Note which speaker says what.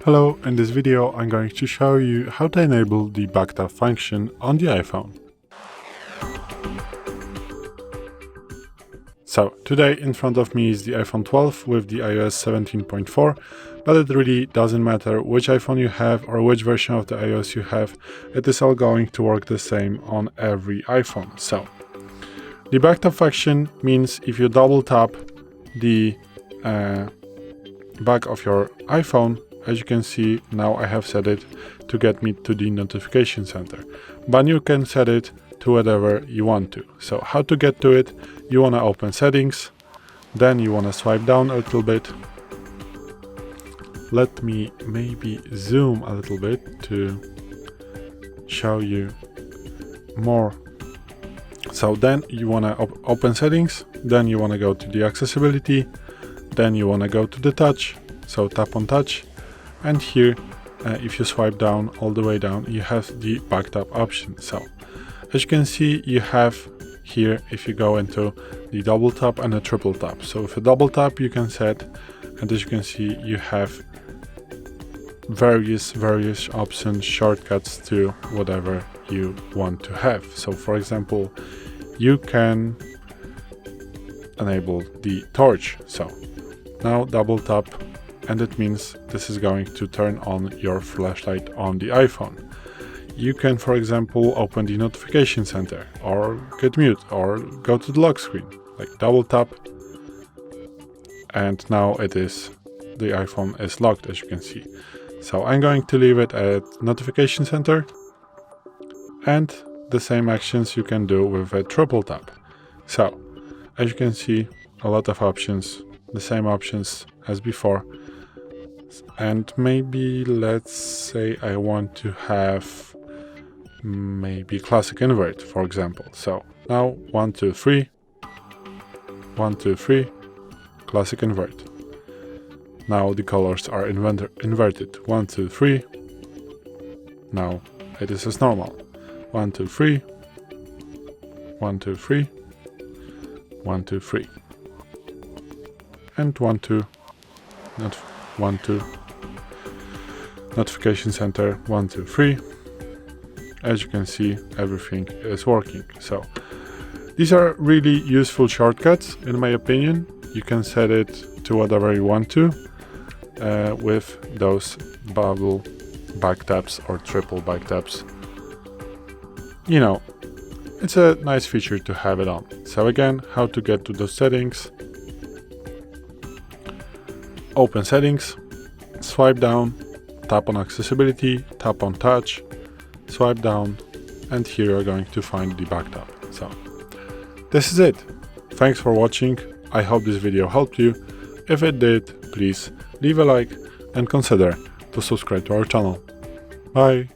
Speaker 1: Hello, in this video I'm going to show you how to enable the backtap function on the iPhone. So today in front of me is the iPhone 12 with the iOS 17.4, but it really doesn't matter which iPhone you have or which version of the iOS you have, it is all going to work the same on every iPhone. So the backtap function means if you double tap the back of your iPhone, as you can see, now I have set it to get me to the notification center, but you can set it to whatever you want to. So how to get to it? You want to open settings, then you want to swipe down a little bit. Let me maybe zoom a little bit to show you more. So then you want to open settings, then you want to go to the accessibility, then you want to go to the touch, so tap on touch. And here, if you swipe down all the way down, you have the backtap option. So as you can see, you have here, if you go into the double tap and a triple tap. So with a double tap, you can set, and as you can see, you have various options, shortcuts to whatever you want to have. So for example, you can enable the torch. So now double tap, and it means this is going to turn on your flashlight on the iPhone. You can, for example, open the notification center or get mute or go to the lock screen, like double tap, and now the iPhone is locked, as you can see. So I'm going to leave it at notification center, and the same actions you can do with a triple tap. So as you can see, a lot of options, the same options as before. And maybe let's say I want to have maybe classic invert, for example. So now 1, 2, 3, 1, 2, 3, classic invert. Now the colors are inverted. 1, 2, 3. Now it is as normal. 1, 2, 3, 1, 2, 3, 1, 2, 3, and 1, 2, not 1, 2, notification center, 1, 2, 3. As you can see, everything is working. So these are really useful shortcuts, in my opinion. You can set it to whatever you want to with those bubble backtaps or triple backtaps. You know, it's a nice feature to have it on. So again, how to get to those settings? Open settings, swipe down, tap on accessibility, tap on touch, swipe down, and here you're going to find the backtap. So this is it. Thanks for watching. I hope this video helped you. If it did, please leave a like and consider to subscribe to our channel. Bye.